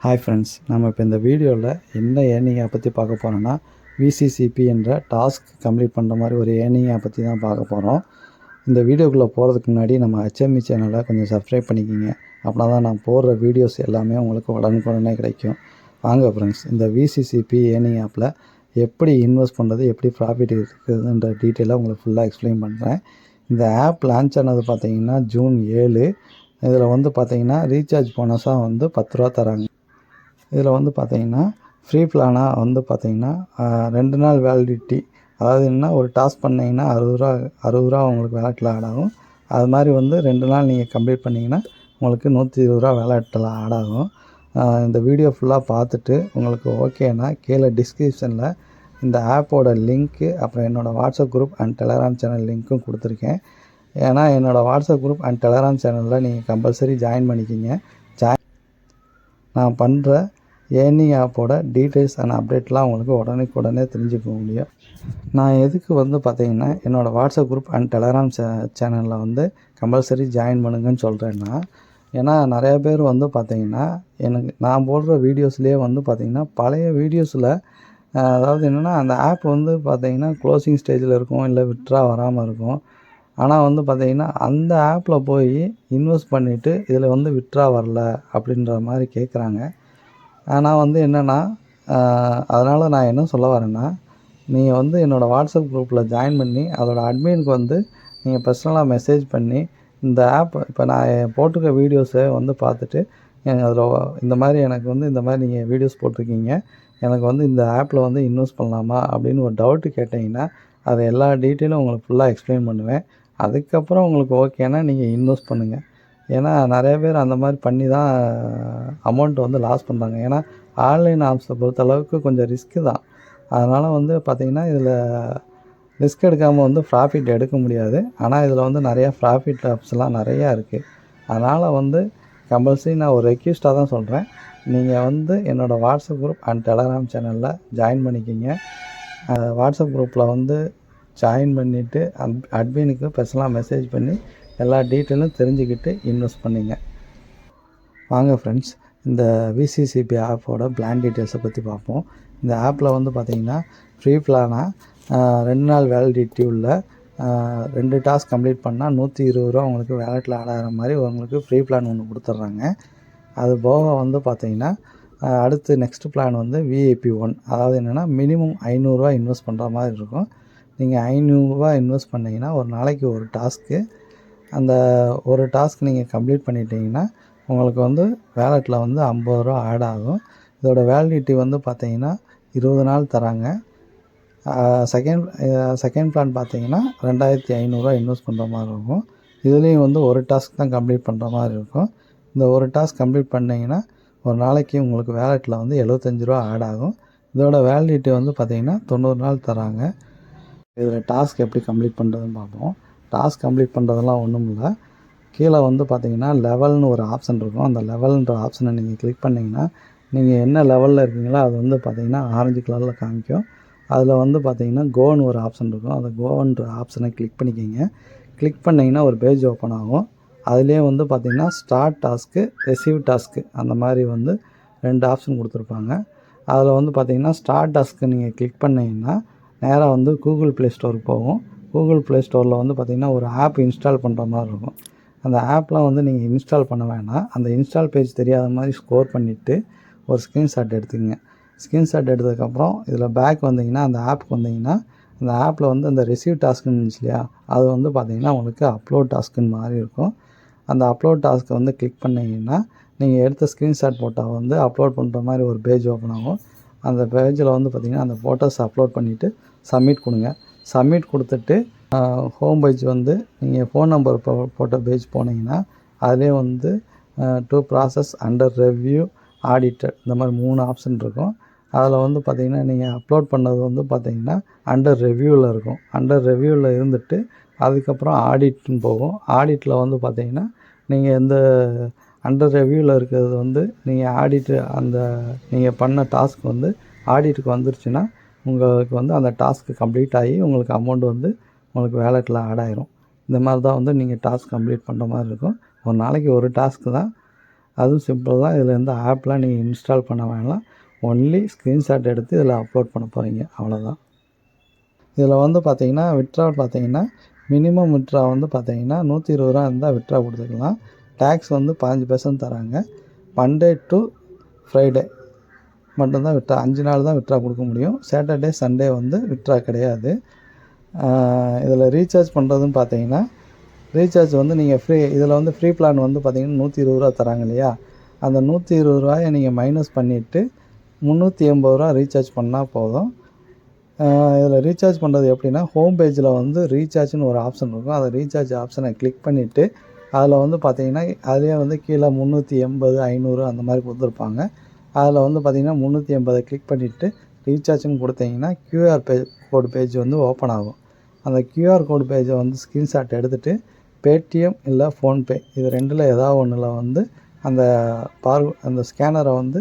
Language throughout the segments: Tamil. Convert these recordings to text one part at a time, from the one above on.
ஹாய் ஃப்ரெண்ட்ஸ், நம்ம இப்போ இந்த வீடியோவில் என்ன ஏர்னிங்கை பற்றி பார்க்க போகிறோன்னா விசிசிபி என்ற டாஸ்க் கம்ப்ளீட் பண்ணுற மாதிரி ஒரு ஏர்னிங்கை பற்றி தான் பார்க்க போகிறோம். இந்த வீடியோக்குள்ளே போகிறதுக்கு முன்னாடி நம்ம HME சேனலை கொஞ்சம் சப்ஸ்கிரைப் பண்ணிக்கிங்க. அப்படின்னா தான் நான் போடுற வீடியோஸ் எல்லாமே உங்களுக்கு உடனுக்குடனே கிடைக்கும். வாங்க ஃப்ரெண்ட்ஸ், இந்த விசிசிபி ஏர்னிங் ஆப்பில் எப்படி இன்வெஸ்ட் பண்ணுறது, எப்படி ப்ராஃபிட் இருக்குதுன்ற டீட்டெயிலாக உங்களுக்கு ஃபுல்லாக எக்ஸ்பிளைன் பண்ணுறேன். இந்த ஆப் லான்ச் ஆனது பார்த்திங்கன்னா ஜூன் 7. இதில் வந்து பார்த்திங்கன்னா ரீசார்ஜ் போனஸாக வந்து 10 ரூபா தராங்க. இதில் வந்து பார்த்திங்கன்னா ஃப்ரீ பிளானாக வந்து பார்த்திங்கன்னா 2 நாள் வேலிடிட்டி. அதாவது என்ன, ஒரு டாஸ்க் பண்ணிங்கன்னா 60 ரூபா உங்களுக்கு வேலெட்டில் ஆட் ஆகும். அது மாதிரி வந்து 2 நாள் நீங்கள் கம்ப்ளீட் பண்ணிங்கன்னா உங்களுக்கு 120 ரூபா வேலெட்டில் ஆட் ஆகும். இந்த வீடியோ ஃபுல்லாக பார்த்துட்டு உங்களுக்கு ஓகேனா கீழே டிஸ்கிரிப்ஷனில் இந்த ஆப்போட லிங்க்கு, அப்புறம் என்னோடய WhatsApp group and Telegram channel லிங்க்கும் கொடுத்துருக்கேன். ஏன்னா என்னோடய வாட்ஸ்அப் குரூப் அண்ட் டெலகிராம் சேனலில் நீங்கள் கம்பல்சரி ஜாயின் பண்ணிக்கிங்க. நான் பண்ணுற ஏர்னிங் ஆப்போட டீட்டெயில்ஸ் அண்ட் அப்டேட்லாம் உங்களுக்கு உடனே தெரிஞ்சுக்க முடியும். நான் எதுக்கு வந்து பார்த்திங்கன்னா என்னோடய வாட்ஸ்அப் குரூப் அண்ட் டெலகிராம் சேனலில் வந்து கம்பல்சரி ஜாயின் பண்ணுங்கன்னு சொல்கிறேன்னா, ஏன்னா நிறையா பேர் வந்து பார்த்திங்கன்னா நான் போடுற வீடியோஸ்லேயே வந்து பார்த்திங்கன்னா பழைய வீடியோஸில் அதாவது என்னென்னா அந்த ஆப் வந்து பார்த்திங்கன்னா க்ளோசிங் ஸ்டேஜில் இருக்கும், இல்லை விட்ரா வராமல் இருக்கும். ஆனால் வந்து பார்த்திங்கன்னா அந்த ஆப்பில் போய் இன்வெஸ்ட் பண்ணிவிட்டு இதில் வந்து விட்ரா வரல அப்படின்ற மாதிரி கேட்குறாங்க. ஆனால் வந்து என்னென்னா, அதனால் நான் என்ன சொல்ல வரேன்னா, நீங்கள் வந்து என்னோடய வாட்ஸ்அப் குரூப்பில் ஜாயின் பண்ணி அதோட அட்மினுக்கு வந்து நீங்கள் பர்சனலாக மெசேஜ் பண்ணி இந்த ஆப் இப்போ நான் போட்டிருக்க வீடியோஸை வந்து பார்த்துட்டு அதில் இந்த மாதிரி எனக்கு வந்து இந்த மாதிரி நீங்கள் வீடியோஸ் போட்டிருக்கீங்க, எனக்கு வந்து இந்த ஆப்பில் வந்து இன்வெஸ்ட் பண்ணலாமா அப்படின்னு ஒரு டவுட்டு கேட்டிங்கன்னா அது எல்லா டீட்டெயிலும் உங்களுக்கு ஃபுல்லாக எக்ஸ்பிளைன் பண்ணுவேன். அதுக்கப்புறம் உங்களுக்கு ஓகேனா நீங்கள் இன்வெஸ்ட் பண்ணுங்கள். ஏன்னா நிறைய பேர் அந்த மாதிரி பண்ணி தான் அமௌண்ட்டை வந்து லாஸ் பண்ணுறாங்க. ஏன்னா ஆன்லைன் ஆப்ஸை பொறுத்தளவுக்கு கொஞ்சம் ரிஸ்க்கு தான். அதனால் வந்து பார்த்திங்கன்னா இதில் ரிஸ்க் எடுக்காமல் வந்து ப்ராஃபிட் எடுக்க முடியாது. ஆனால் இதில் வந்து நிறையா ப்ராஃபிட் ஆப்ஸ்லாம் நிறையா இருக்குது. அதனால் வந்து கம்பல்சரி நான் ஒரு ரெக்வெஸ்ட்டாக தான் சொல்கிறேன், நீங்கள் வந்து என்னோடய வாட்ஸ்அப் குரூப் அண்ட் டெலகிராம் சேனலில் ஜாயின் பண்ணிக்கிங்க. வாட்ஸ்அப் குரூப்பில் வந்து ஜாயின் பண்ணிவிட்டு அட்மினுக்கு பர்சனலாக மெசேஜ் பண்ணி எல்லா டீட்டெயிலும் தெரிஞ்சுக்கிட்டு இன்வெஸ்ட் பண்ணிங்க. வாங்க ஃப்ரெண்ட்ஸ், இந்த விசிசிபி ஆப்போட பிளான் டீட்டெயில்ஸை பற்றி பார்ப்போம். இந்த ஆப்பில் வந்து பார்த்திங்கன்னா ஃப்ரீ பிளானாக 2 நாள் வேலிடிட்டி உள்ள 2 டாஸ்க் கம்ப்ளீட் பண்ணால் 120 ரூபா உங்களுக்கு வேலெட்டில் ஆட் ஆகிற மாதிரி உங்களுக்கு ஃப்ரீ பிளான் ஒன்று கொடுத்துட்றாங்க. அது போக வந்து பார்த்திங்கன்னா அடுத்து நெக்ஸ்ட் பிளான் வந்து விஐபி 1. அதாவது என்னென்னா மினிமம் 500 ரூபா இன்வெஸ்ட் பண்ணுற மாதிரி இருக்கும். நீங்கள் 500 ரூபா இன்வெஸ்ட் பண்ணிங்கன்னா ஒரு நாளைக்கு ஒரு டாஸ்க்கு, அந்த ஒரு டாஸ்க் நீங்கள் கம்ப்ளீட் பண்ணிட்டீங்கன்னா உங்களுக்கு வந்து வேலெட்டில் வந்து 50 ரூபா ஆட் ஆகும். இதோட வேலிடிட்டி வந்து பார்த்திங்கன்னா 20 நாள் தராங்க. செகண்ட் பிளான் பார்த்திங்கன்னா 2500 ரூபா இன்வெஸ்ட் பண்ணுற மாதிரி இருக்கும். இதுலேயும் வந்து ஒரு டாஸ்க் தான் கம்ப்ளீட் பண்ணுற மாதிரி இருக்கும். இந்த ஒரு டாஸ்க் கம்ப்ளீட் பண்ணிங்கன்னா ஒரு நாளைக்கு உங்களுக்கு வேலெட்டில் வந்து 75 ரூபா ஆட் ஆகும். இதோட வேலிடிட்டி வந்து பார்த்திங்கன்னா 90 நாள் தராங்க. இதில் டாஸ்க் எப்படி கம்ப்ளீட் பண்ணுறதுன்னு பார்ப்போம். டாஸ்க் கம்ப்ளீட் பண்ணுறதெல்லாம் ஒன்றும் இல்லை. கீழே வந்து பார்த்திங்கன்னா லெவல்னு ஒரு ஆப்ஷன் இருக்கும். அந்த லெவல்ன்ற ஆப்ஷனை நீங்கள் கிளிக் பண்ணிங்கன்னா நீங்கள் என்ன லெவலில் இருக்கீங்களோ அது வந்து பார்த்திங்கன்னா ஆரஞ்சு கலரில் காமிக்கும். அதில் வந்து பார்த்திங்கன்னா கோன்னு ஒரு ஆப்ஷன் இருக்கும். அந்த கோன்ற ஆப்ஷனை கிளிக் பண்ணிக்கிங்க. கிளிக் பண்ணிங்கன்னா ஒரு பேஜ் ஓப்பன் ஆகும். அதுலேயே வந்து பார்த்திங்கன்னா ஸ்டார்ட் டாஸ்க்கு, ரிசீவ் டாஸ்க்கு, அந்த மாதிரி வந்து 2 ஆப்ஷன் கொடுத்துருப்பாங்க. அதில் வந்து பார்த்திங்கன்னா ஸ்டார்ட் டாஸ்க்கு நீங்கள் கிளிக் பண்ணிங்கன்னா நேராக வந்து கூகுள் ப்ளே ஸ்டோருக்கு போகும். கூகுள் ப்ளே ஸ்டோரில் வந்து பார்த்திங்கன்னா ஒரு ஆப் இன்ஸ்டால் பண்ணுற மாதிரி இருக்கும். அந்த ஆப்லாம் வந்து நீங்கள் இன்ஸ்டால் பண்ண வேணாம். அந்த இன்ஸ்டால் பேஜ் தெரியாத மாதிரி ஸ்கோர் பண்ணிவிட்டு ஒரு ஸ்க்ரீன்ஷாட் எடுத்துக்கங்க. ஸ்க்ரீன்ஷாட் எடுத்ததுக்கப்புறம் இதில் பேக் வந்தீங்கன்னா அந்த ஆப்புக்கு வந்தீங்கன்னா அந்த ஆப்பில் வந்து அந்த ரிசீவ் டாஸ்க்குன்னு இருந்துச்சு இல்லையா, அது வந்து பார்த்திங்கன்னா உங்களுக்கு அப்லோட் டாஸ்க்குன்னு மாதிரி இருக்கும். அந்த அப்லோட் டாஸ்க்கை வந்து கிளிக் பண்ணிங்கன்னா நீங்கள் எடுத்த ஸ்க்ரீன்ஷாட் ஃபோட்டோவை வந்து அப்லோட் பண்ணுற மாதிரி ஒரு பேஜ் ஓப்பன் ஆகும். அந்த பேஜில் வந்து பார்த்திங்கன்னா அந்த ஃபோட்டோஸ் அப்லோட் பண்ணிவிட்டு சப்மிட் கொடுங்க. சப்மிட் கொடுத்துட்டு ஹோம் பேஜ் வந்து நீங்கள் ஃபோன் நம்பர் போட்ட பேஜ் போனீங்கன்னா அதிலே வந்து to process under review audited இந்த மாதிரி 3 ஆப்ஷன் இருக்கும். அதில் வந்து பார்த்திங்கன்னா நீங்கள் அப்லோட் பண்ணது வந்து பார்த்திங்கன்னா அண்டர் ரிவ்யூவில் இருக்கும். அண்டர் ரிவ்யூவில் இருந்துட்டு அதுக்கப்புறம் ஆடிட்னு போகும். ஆடிட்டில் வந்து பார்த்திங்கன்னா நீங்கள் எந்த அண்டர் ரிவ்யூவில் இருக்கிறது வந்து நீங்கள் ஆடிட்டு அந்த நீங்கள் பண்ண டாஸ்க் வந்து ஆடிட்டுக்கு வந்துருச்சுன்னா உங்களுக்கு வந்து அந்த டாஸ்க்கு கம்ப்ளீட் ஆகி உங்களுக்கு அமௌண்ட் வந்து உங்களுக்கு வேலெட்டில் ஆட் ஆயிரும். இந்த மாதிரி தான் வந்து நீங்கள் டாஸ்க் கம்ப்ளீட் பண்ணுற மாதிரி இருக்கும். ஒரு நாளைக்கு ஒரு டாஸ்க்கு தான். அதுவும் சிம்பிள் தான். இதில் எந்த ஆப்லாம் நீங்கள் இன்ஸ்டால் பண்ண வேணாம். ஒன்லி ஸ்க்ரீன்ஷாட் எடுத்து இதில் அப்லோட் பண்ண போகிறீங்க, அவ்வளோதான். இதில் வந்து பார்த்தீங்கன்னா வித்ட்ரால் பார்த்தீங்கன்னா மினிமம் வித்ட்ரா வந்து பார்த்தீங்கன்னா ₹120 இருந்தால் வித்ட்ரா கொடுத்துக்கலாம். டேக்ஸ் வந்து 15% தராங்க. மண்டே டு ஃப்ரைடே மட்டும்தான் வித்ட்ரா, 5 நாள் தான் வித்ட்ரா கொடுக்க முடியும். சாட்டர்டே சண்டே வந்து வித்ட்ரா கிடையாது. இதில் ரீசார்ஜ் பண்ணுறதுன்னு பார்த்தீங்கன்னா ரீசார்ஜ் வந்து நீங்கள் இதில் வந்து ஃப்ரீ பிளான் வந்து பார்த்தீங்கன்னா ₹120 தராங்க இல்லையா, அந்த ₹120 நீங்கள் மைனஸ் பண்ணிவிட்டு ₹380 ரீசார்ஜ் பண்ணால் போதும். இதில் ரீசார்ஜ் பண்ணுறது எப்படின்னா, ஹோம் பேஜில் வந்து ரீசார்ஜ்னு ஒரு ஆப்ஷன் இருக்கும். அதை ரீசார்ஜ் ஆப்ஷனை கிளிக் பண்ணிவிட்டு அதில் வந்து பார்த்தீங்கன்னா அதிலே வந்து கீழே 380, 500 அந்த மாதிரி கொடுத்துருப்பாங்க. அதில் வந்து பார்த்தீங்கன்னா 380 கிளிக் பண்ணிவிட்டு ரீசார்ஜ்னு கொடுத்தீங்கன்னா QR கோடு பேஜ் வந்து ஓப்பன் ஆகும். அந்த QR கோடு பேஜை வந்து ஸ்க்ரீன்ஷாட் எடுத்துகிட்டு பேடிஎம் இல்லை ஃபோன்பே இது 2ல் ஏதாவது ஒன்றில் வந்து அந்த ஸ்கேனரை வந்து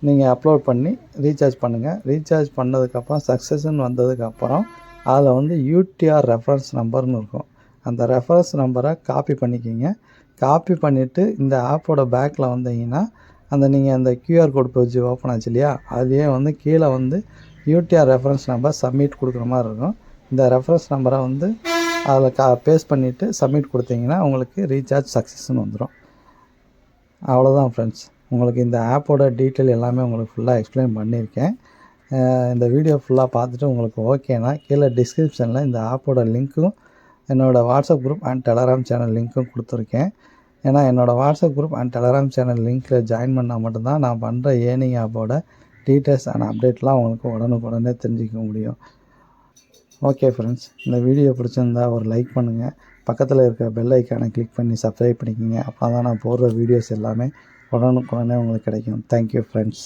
நீங்கள் அப்லோட் பண்ணி ரீசார்ஜ் பண்ணுங்கள். ரீசார்ஜ் பண்ணதுக்கப்புறம் சக்ஸஸ்ன்னு வந்ததுக்கப்புறம் அதில் வந்து UTR ரெஃபரன்ஸ் நம்பர்னு இருக்கும். அந்த ரெஃபரன்ஸ் நம்பரை காப்பி பண்ணிக்கிங்க. காப்பி பண்ணிவிட்டு இந்த ஆப்போட பேக்கில் வந்தீங்கன்னா நீங்கள் அந்த QR கோட் பேஜ் ஓப்பன் ஆச்சு இல்லையா, அதுலேயே வந்து கீழே வந்து UTR ரெஃபரன்ஸ் நம்பர் சப்மிட் கொடுக்குற மாதிரி இருக்கும். இந்த ரெஃபரன்ஸ் நம்பரை வந்து அதில் பேஸ்ட் பண்ணிவிட்டு சப்மிட் கொடுத்தீங்கன்னா உங்களுக்கு ரீசார்ஜ் சக்ஸஸ்ன்னு வந்துடும். அவ்வளோதான் ஃப்ரெண்ட்ஸ். உங்களுக்கு இந்த ஆப்போட டீட்டெயில் எல்லாமே உங்களுக்கு ஃபுல்லாக எக்ஸ்பிளைன் பண்ணியிருக்கேன். இந்த வீடியோ ஃபுல்லாக பார்த்துட்டு உங்களுக்கு ஓகேனா கீழே டிஸ்கிரிப்ஷனில் இந்த ஆப்போட லிங்க்கும் என்னோடய WhatsApp group and Telegram channel லிங்க்கும் கொடுத்துருக்கேன். ஏன்னா என்னோடய WhatsApp group and Telegram channel லிங்க்கில் ஜாயின் பண்ணால் மட்டும்தான் நான் பண்ணுற ஏர்னிங் ஆப்போட டீட்டெயில்ஸ் அண்ட் அப்டேட்லாம் உங்களுக்கு உடனுக்குடனே தெரிஞ்சிக்க முடியும். ஓகே ஃப்ரெண்ட்ஸ், இந்த வீடியோ பிடிச்சிருந்தா ஒரு லைக் பண்ணுங்கள். பக்கத்தில் இருக்கிற பெல் ஐக்கானை கிளிக் பண்ணி சப்ஸ்கிரைப் பண்ணிக்கோங்க. அப்போ தான் நான் போடுற வீடியோஸ் எல்லாமே உடனுக்குடனே உங்களுக்கு கிடைக்கும். Thank you friends.